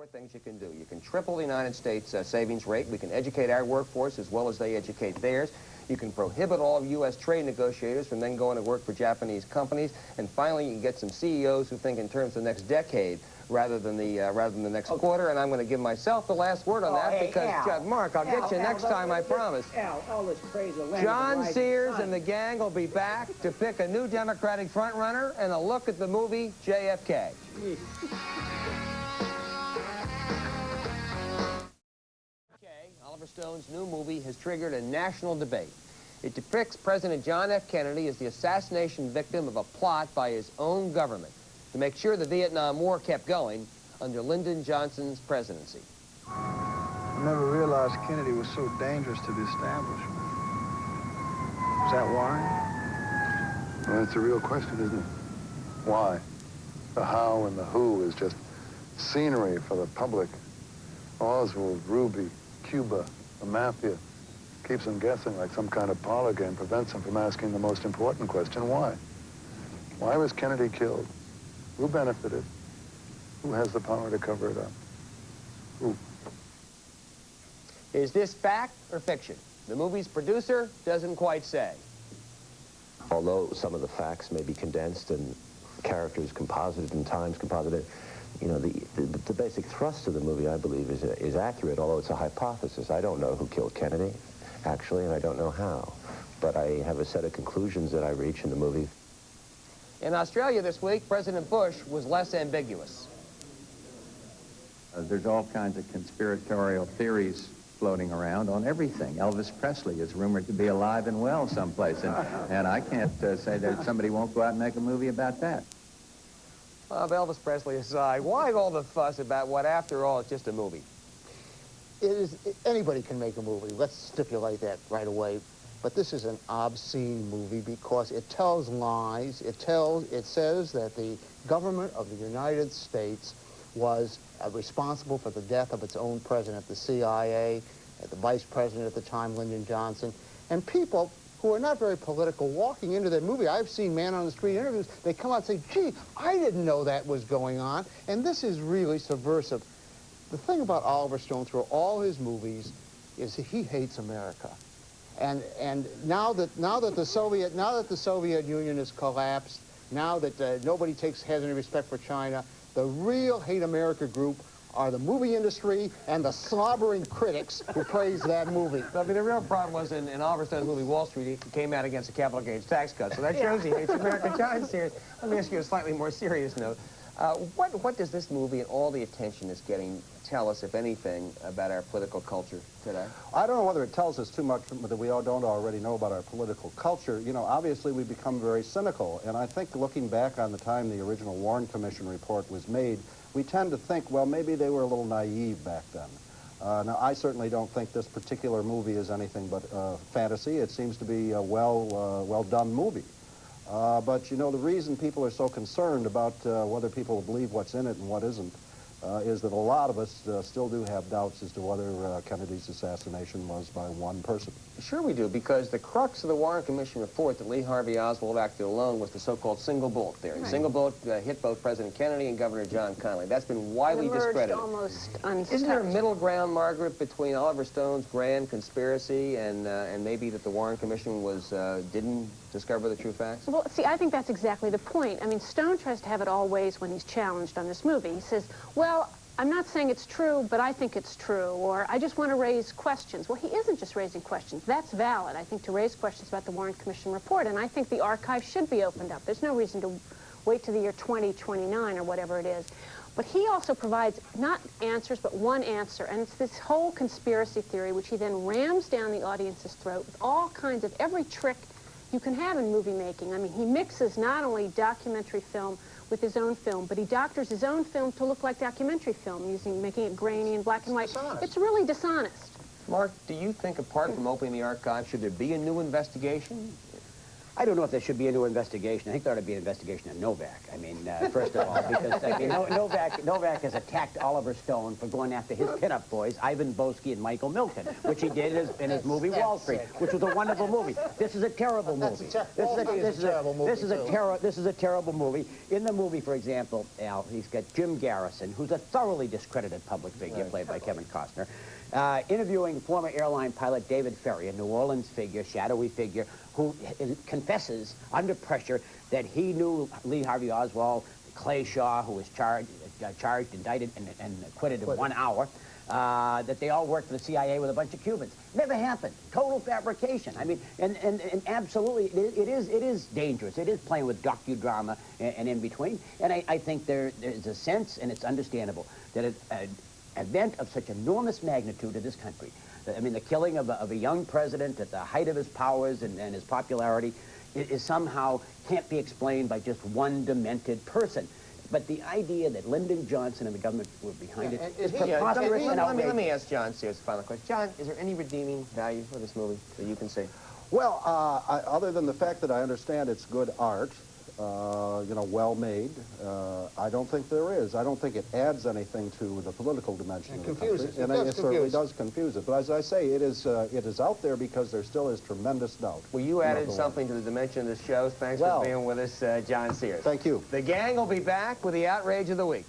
four things you can do. You can triple the United States savings rate. We can educate our workforce as well as they educate theirs. You can prohibit all of U.S. trade negotiators from then going to work for Japanese companies. And finally, you can get some CEOs who think in terms of the next decade rather than the next quarter. And I'm going to give myself the last word on that because, Mark, I'll get you next time, I promise. All this praise of John Sears and the gang will be back to pick a new Democratic frontrunner and a look at the movie JFK. Oliver Stone's new movie has triggered a national debate. It depicts President John F. Kennedy as the assassination victim of a plot by his own government to make sure the Vietnam War kept going under Lyndon Johnson's presidency. I never realized Kennedy was so dangerous to the establishment. Is that why? Well, that's a real question, isn't it? Why? The how and the who is just scenery for the public. Oswald, Ruby, Cuba, the mafia, keeps them guessing like some kind of parlor game, prevents them from asking the most important question, why? Why was Kennedy killed? Who benefited? Who has the power to cover it up? Who? Is this fact or fiction? The movie's producer doesn't quite say. Although some of the facts may be condensed and characters composited and times composited, you know, the basic thrust of the movie, I believe, is accurate, although it's a hypothesis. I don't know who killed Kennedy, actually, and I don't know how. But I have a set of conclusions that I reach in the movie. In Australia this week, President Bush was less ambiguous. There's all kinds of conspiratorial theories floating around on everything. Elvis Presley is rumored to be alive and well someplace, and I can't say that somebody won't go out and make a movie about that. Elvis Presley aside, why all the fuss about what, after all, is just a movie? Anybody can make a movie. Let's stipulate that right away. But this is an obscene movie because it tells lies. It says that the government of the United States was responsible for the death of its own president, the CIA, the vice president at the time, Lyndon Johnson, and people who are not very political walking into that movie. I've seen man-on-the-street interviews. They come out and say, gee, I didn't know that was going on. And this is really subversive. The thing about Oliver Stone through all his movies is he hates America. And now that the Soviet Union has collapsed, now that nobody has any respect for China, the real hate America group are the movie industry and the slobbering critics who praise that movie. I mean, the real problem was in Oliver Stone's movie Wall Street, he came out against the capital gains tax cut, so that shows he hates America. John Sears, let me ask you a slightly more serious note. What does this movie and all the attention it's getting tell us, if anything, about our political culture today? I don't know whether it tells us too much that we don't already know about our political culture. You know, obviously we've become very cynical, and I think looking back on the time the original Warren Commission report was made, we tend to think, well, maybe they were a little naive back then. Now, I certainly don't think this particular movie is anything but fantasy. It seems to be a well-done movie. But, you know, the reason people are so concerned about whether people believe what's in it and what isn't is that a lot of us still do have doubts as to whether Kennedy's assassination was by one person. Sure we do, because the crux of the Warren Commission report that Lee Harvey Oswald acted alone was the so-called single bullet theory. Right. Single bullet hit both President Kennedy and Governor John Connally. That's been widely discredited. Almost untouched. Isn't there a middle ground, Margaret, between Oliver Stone's grand conspiracy and maybe that the Warren Commission didn't discover the true facts? Well, see, I think that's exactly the point. I mean, Stone tries to have it all ways when he's challenged on this movie. He says, well, I'm not saying it's true, but I think it's true, or I just want to raise questions. Well, he isn't just raising questions. That's valid, I think, to raise questions about the Warren Commission report, and I think the archive should be opened up. There's no reason to wait to the year 2029 or whatever it is. But he also provides not answers, but one answer, and it's this whole conspiracy theory, which he then rams down the audience's throat with all kinds of every trick you can have in movie making. I mean, he mixes not only documentary film with his own film, but he doctors his own film to look like documentary film, making it grainy and black and white. Dishonest. It's really dishonest. Mark, do you think, apart from opening the archive, should there be a new investigation? I don't know if there should be a new investigation. I think there ought to be an investigation of Novak. I mean, first of all, because I mean, Novak has attacked Oliver Stone for going after his pinup boys, Ivan Boesky and Michael Milken, which he did in his movie Wall Street, which was a wonderful movie. This is a terrible movie. This is a terrible movie. In the movie, for example, Al, he's got Jim Garrison, who's a thoroughly discredited public figure, played by Kevin Costner, interviewing former airline pilot David Ferry, a New Orleans figure, shadowy figure, who confesses under pressure that he knew Lee Harvey Oswald, Clay Shaw, who was charged, indicted, and acquitted in 1 hour, that they all worked for the CIA with a bunch of Cubans. Never happened. Total fabrication. I mean, and absolutely, it is dangerous. It is playing with docudrama and in between. And I think there's a sense, and it's understandable, that an event of such enormous magnitude to this country, I mean, the killing of a young president at the height of his powers and his popularity is somehow can't be explained by just one demented person. But the idea that Lyndon Johnson and the government were behind it is preposterous and outrageous. Let me ask John Sears the final question. John, is there any redeeming value for this movie that you can see? Well, other than the fact that I understand it's good art, you know, well made, I don't think there is. I don't think it adds anything to the political dimension of the country. And it certainly does confuse it. But as I say, it is out there because there still is tremendous doubt. Well, you added something to the dimension of this show. Thanks for being with us, John Sears. Thank you. The gang will be back with the outrage of the week.